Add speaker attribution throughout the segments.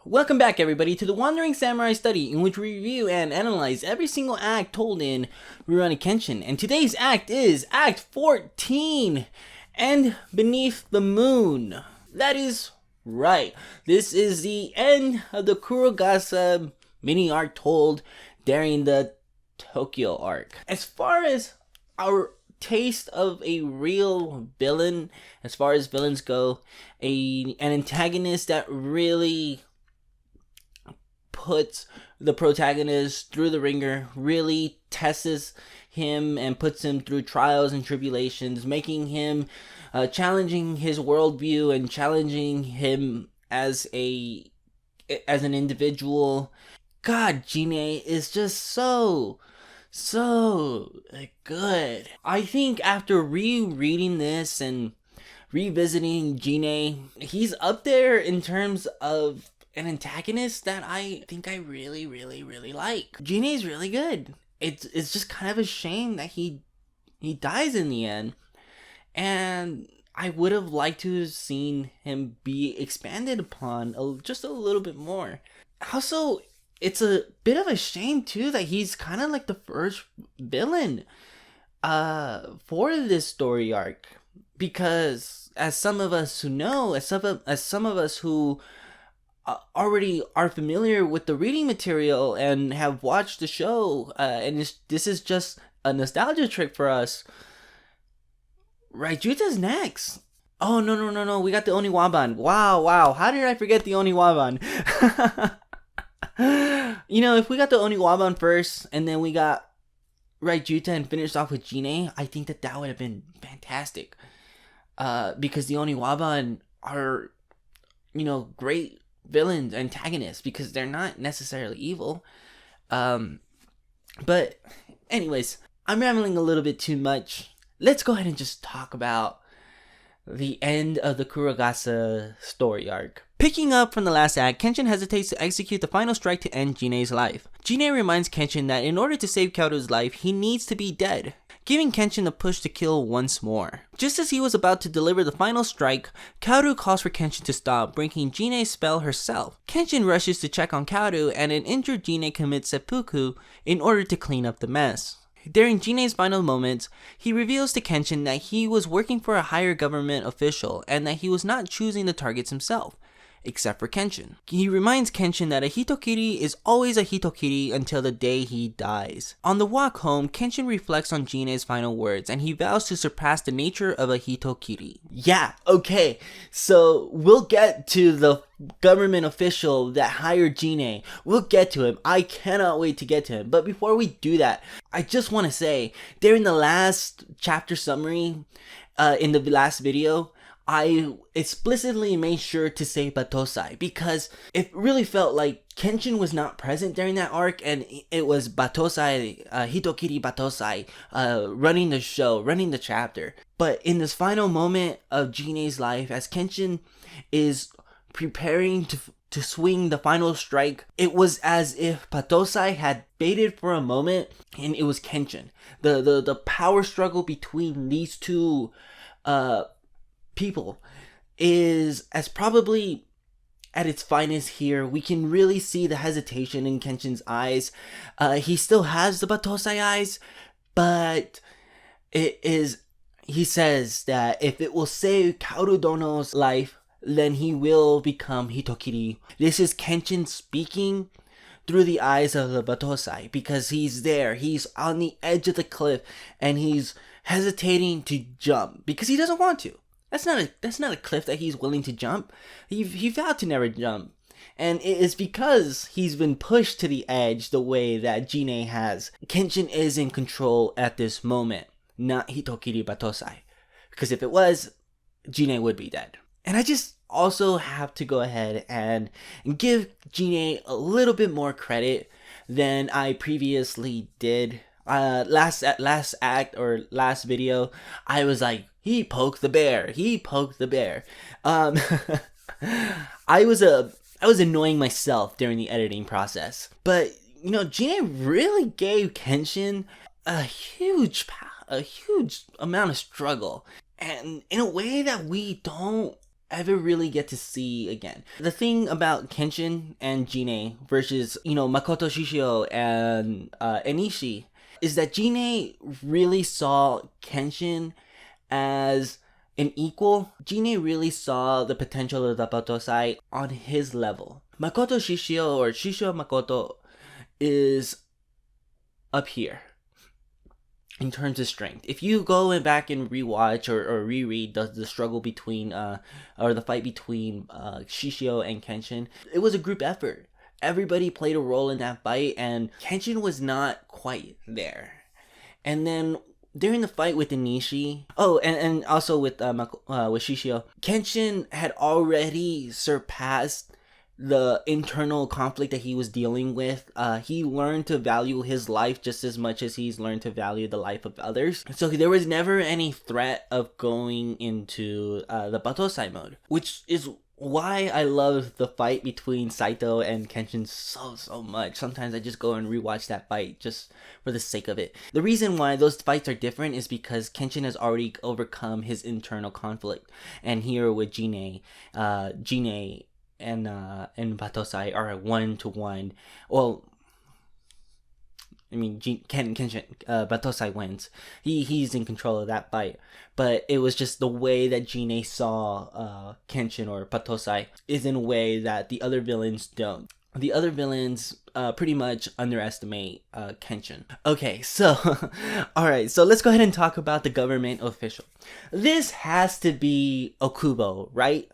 Speaker 1: Welcome back everybody to the Wandering Samurai Study, in which we review and analyze every single act told in Rurouni Kenshin. And today's act is Act 14, and Beneath the Moon. That is right, this is the end of the Kurogasa mini arc told during the Tokyo arc. As far as our taste of a real villain, as far as villains go, an antagonist that really puts the protagonist through the ringer, really tests him and puts him through trials and tribulations, making him challenging his worldview and challenging him as an individual. God, Jin-e is just so good. I think after rereading this and revisiting Jin-e, he's up there in terms of an antagonist that I think I really like. Jin-e is really good. It's just kind of a shame that he dies in the end, and I would have liked to have seen him be expanded upon just a little bit more. Also, it's a bit of a shame too that he's kind of like the first villain for this story arc, because as some of us who know, as some of us who already are familiar with the reading material and have watched the show, and this is just a nostalgia trick for us, Raijuta's next. Oh no, we got the Oniwaban. Wow, how did I forget the Oniwaban? You know, if we got the Oniwaban first and then we got Raijuta and finished off with Jin-e, I think that would have been fantastic, because the Oniwaban are, great villains, antagonists, because they're not necessarily evil. But anyways, I'm rambling a little bit too much. Let's go ahead and just talk about the end of the Kurogasa story arc. Picking up from the last act, Kenshin hesitates to execute the final strike to end Jin-e's life. Jin-e reminds Kenshin that in order to save Kaoru's life, he needs to be dead, giving Kenshin the push to kill once more. Just as he was about to deliver the final strike, Kaoru calls for Kenshin to stop, breaking Jin-e's spell herself. Kenshin rushes to check on Kaoru, and an injured Jin-e commits seppuku in order to clean up the mess. During Jin-e's final moments, he reveals to Kenshin that he was working for a higher government official and that he was not choosing the targets himself, except for Kenshin. He reminds Kenshin that a hitokiri is always a hitokiri until the day he dies. On the walk home, Kenshin reflects on Jin-e's final words, and he vows to surpass the nature of a hitokiri. Yeah, okay, so we'll get to the government official that hired Jin-e. We'll get to him. I cannot wait to get to him. But before we do that, I just want to say, during the last chapter summary, in the last video, I explicitly made sure to say Batosai, because it really felt like Kenshin was not present during that arc, and it was Batosai, Hitokiri Batosai, running the show, running the chapter. But in this final moment of Jin-e's life, as Kenshin is preparing to swing the final strike, it was as if Batosai had baited for a moment, and it was Kenshin. The power struggle between these two people is as probably at its finest here. We can really see the hesitation in Kenshin's eyes. He still has the Batosai eyes, but he says that if it will save Kaoru Dono's life, then he will become Hitokiri. This is Kenshin speaking through the eyes of the Batosai, because he's there, he's on the edge of the cliff, and he's hesitating to jump because he doesn't want to. That's not a cliff that he's willing to jump. He vowed to never jump. And it is because he's been pushed to the edge the way that Jin-e has. Kenshin is in control at this moment, not Hitokiri Batosai. Because if it was, Jin-e would be dead. And I just also have to go ahead and give Jin-e a little bit more credit than I previously did. Last act or last video, I was like, he poked the bear. I was annoying myself during the editing process, but Jin-e really gave Kenshin a huge amount of struggle, and in a way that we don't ever really get to see again. The thing about Kenshin and Jin-e versus, Makoto Shishio and Enishi is that Jin-e really saw Kenshin as an equal. Jin-e really saw the potential of the Batosai on his level. Makoto Shishio, or Shishio Makoto, is up here in terms of strength. If you go back and rewatch or reread the struggle between or the fight between Shishio and Kenshin, it was a group effort. Everybody played a role in that fight, and Kenshin was not quite there. And then during the fight with Inishi, and also with Shishio, Kenshin had already surpassed the internal conflict that he was dealing with. He learned to value his life just as much as he's learned to value the life of others. So there was never any threat of going into the Batosai mode, which is why I love the fight between Saito and Kenshin so much. Sometimes I just go and rewatch that fight just for the sake of it. The reason why those fights are different is because Kenshin has already overcome his internal conflict, and here with Jin-e and Batosai are 1-to-1. Well, I mean, Kenshin, Batosai wins. He's in control of that fight. But it was just the way that Jin-e saw Kenshin or Batosai is in a way that the other villains don't. The other villains pretty much underestimate Kenshin. Okay, so, alright, so let's go ahead and talk about the government official. This has to be Okubo, right?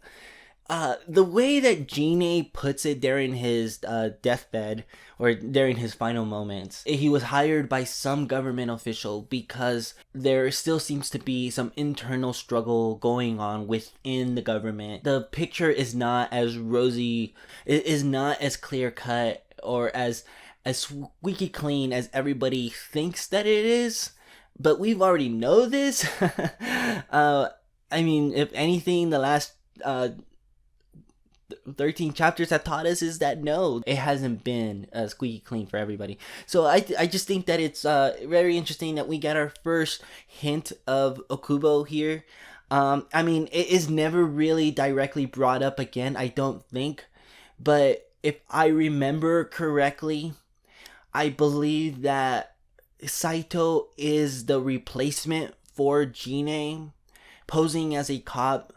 Speaker 1: The way that Jin-e puts it during his deathbed, or during his final moments, he was hired by some government official because there still seems to be some internal struggle going on within the government. The picture is not as rosy, it is not as clear cut, or as squeaky clean as everybody thinks that it is. But we've already know this. I mean, if anything, the last 13 chapters have taught us is that no, it hasn't been squeaky clean for everybody. So I just think that it's very interesting that we get our first hint of Okubo here. I mean, it is never really directly brought up again, I don't think. But if I remember correctly, I believe that Saito is the replacement for Jin-e, posing as a cop,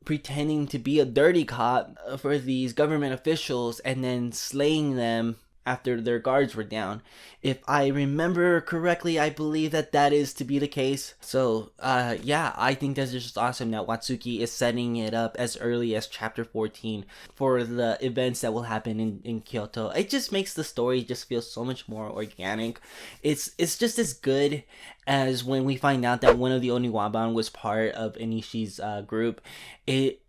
Speaker 1: pretending to be a dirty cop for these government officials, and then slaying them after their guards were down. If I remember correctly, I believe that is to be the case. So, yeah, I think that's just awesome that Watsuki is setting it up as early as chapter 14 for the events that will happen in Kyoto. It just makes the story just feel so much more organic. It's just as good as when we find out that one of the Oniwaban was part of Inishi's group. It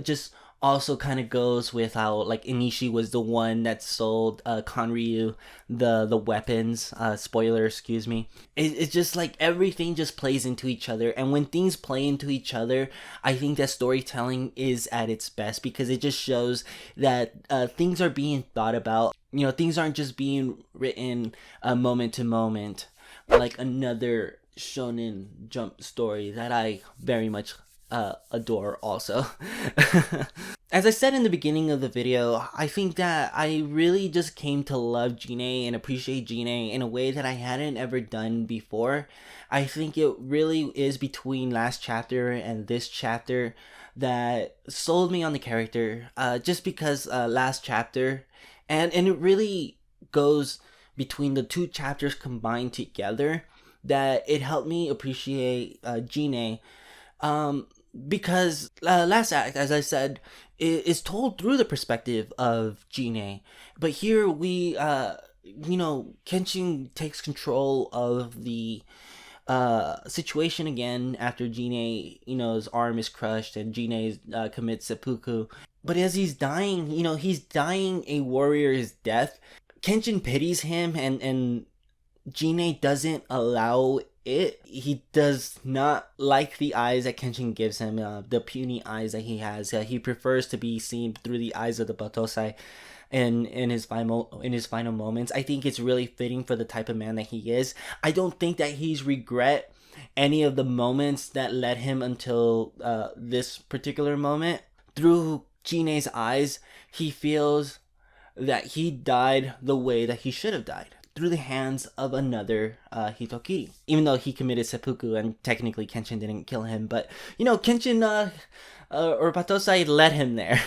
Speaker 1: just also kind of goes with how, like, Inishi was the one that sold Kanryu the weapons. Spoiler, excuse me. It's just like everything just plays into each other, and when things play into each other, I think that storytelling is at its best, because it just shows that things are being thought about. You know, things aren't just being written moment to moment, like another Shonen Jump story that I very much adore also. As I said in the beginning of the video, I think that I really just came to love Jin-e and appreciate Jin-e in a way that I hadn't ever done before. I think it really is between last chapter and this chapter that sold me on the character, just because last chapter, and it really goes between the two chapters combined together, that it helped me appreciate Jin-e. Because last act, as I said, is told through the perspective of Jin-e, but here we, Kenshin takes control of the situation again after Jin-e, his arm is crushed and Jin-e commits seppuku. But as he's dying, he's dying a warrior's death. Kenshin pities him, and Jin-e doesn't allow it. He does not like the eyes that Kenshin gives him, the puny eyes that he has. He prefers to be seen through the eyes of the Batosai in his final moments. I think it's really fitting for the type of man that he is. I don't think that he's regret any of the moments that led him until this particular moment. Through Jin-e's eyes, he feels that he died the way that he should have died, through the hands of another Hitokiri. Even though he committed seppuku and technically Kenshin didn't kill him, but Kenshin or Batosai led him there.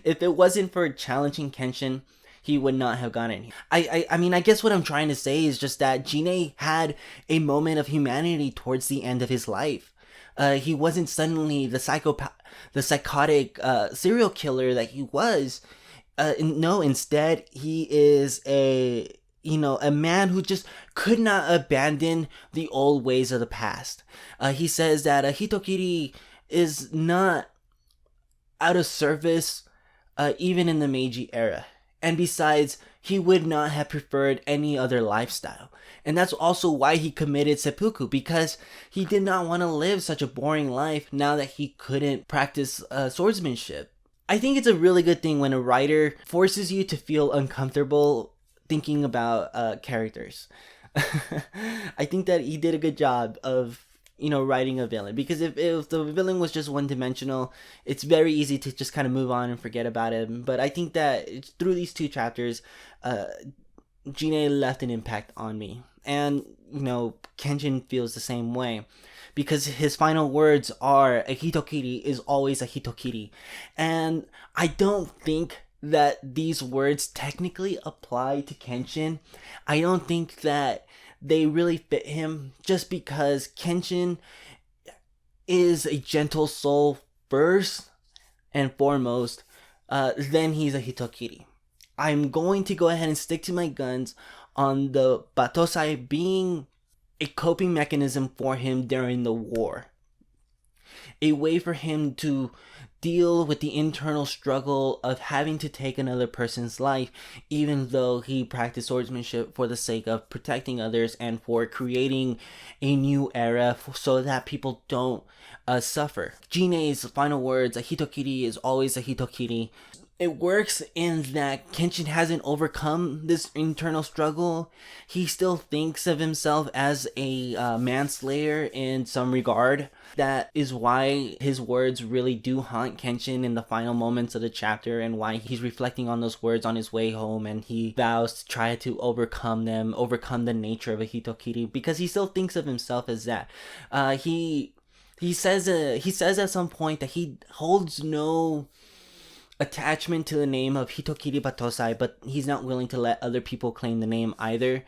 Speaker 1: If it wasn't for challenging Kenshin, he would not have gotten it. I mean, I guess what I'm trying to say is just that Jin-e had a moment of humanity towards the end of his life. He wasn't suddenly the psychotic serial killer that he was. No, instead, he is a man who just could not abandon the old ways of the past. He says that a Hitokiri is not out of service even in the Meiji era. And besides, he would not have preferred any other lifestyle. And that's also why he committed seppuku, because he did not want to live such a boring life now that he couldn't practice swordsmanship. I think it's a really good thing when a writer forces you to feel uncomfortable thinking about characters. I think that he did a good job of writing a villain, because if the villain was just one-dimensional, it's very easy to just kind of move on and forget about him. But I think that through these 2 chapters, Jin-e left an impact on me, and Kenshin feels the same way, because his final words are, a Hitokiri is always a Hitokiri. And I don't think that these words technically apply to Kenshin. I don't think that they really fit him, just because Kenshin is a gentle soul first and foremost, then he's a Hitokiri. I'm going to go ahead and stick to my guns on the Batosai being a coping mechanism for him during the war. A way for him to deal with the internal struggle of having to take another person's life, even though he practiced swordsmanship for the sake of protecting others and for creating a new era so that people don't suffer. Jin-e's final words, a Hitokiri is always a Hitokiri. It works in that Kenshin hasn't overcome this internal struggle. He still thinks of himself as a manslayer in some regard. That is why his words really do haunt Kenshin in the final moments of the chapter, and why he's reflecting on those words on his way home, and he vows to try to overcome the nature of a Hitokiri, because he still thinks of himself as that. He says at some point that he holds no attachment to the name of Hitokiri Batosai, but he's not willing to let other people claim the name either.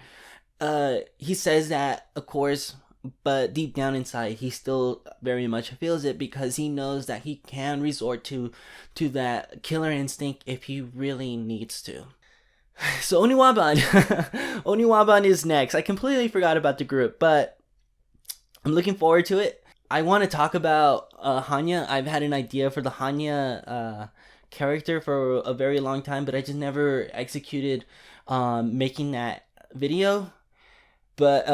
Speaker 1: He says that, of course, but deep down inside, he still very much feels it, because he knows that he can resort to that killer instinct if he really needs to. So Oniwaban, Oniwaban is next. I completely forgot about the group, but I'm looking forward to it. I want to talk about Hanya. I've had an idea for the Hanya character for a very long time, but I just never executed making that video. But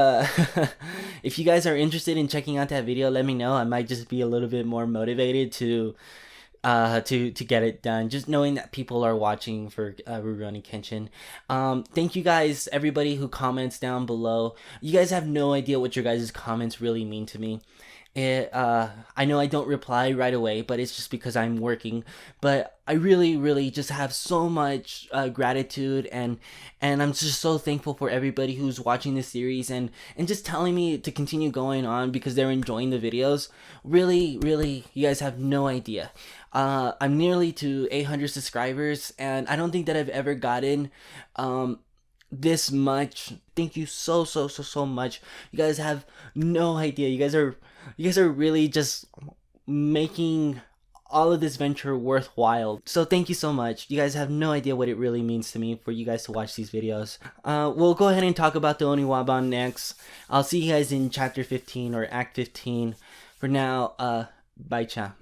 Speaker 1: if you guys are interested in checking out that video, let me know. I might just be a little bit more motivated to get it done, just knowing that people are watching for Rurouni Kenshin. Thank you guys, everybody who comments down below. You guys have no idea what your guys' comments really mean to me. I know I don't reply right away, but it's just because I'm working. But I really just have so much gratitude, and I'm just so thankful for everybody who's watching this series and just telling me to continue going on because they're enjoying the videos. Really, you guys have no idea. I'm nearly to 800 subscribers, and I don't think that I've ever gotten this much. Thank you so much. You guys have no idea. You guys are really just making all of this venture worthwhile. So thank you so much. You guys have no idea what it really means to me for you guys to watch these videos. We'll go ahead and talk about the Oniwaban next. I'll see you guys in chapter 15 or act 15. For now, bye cha.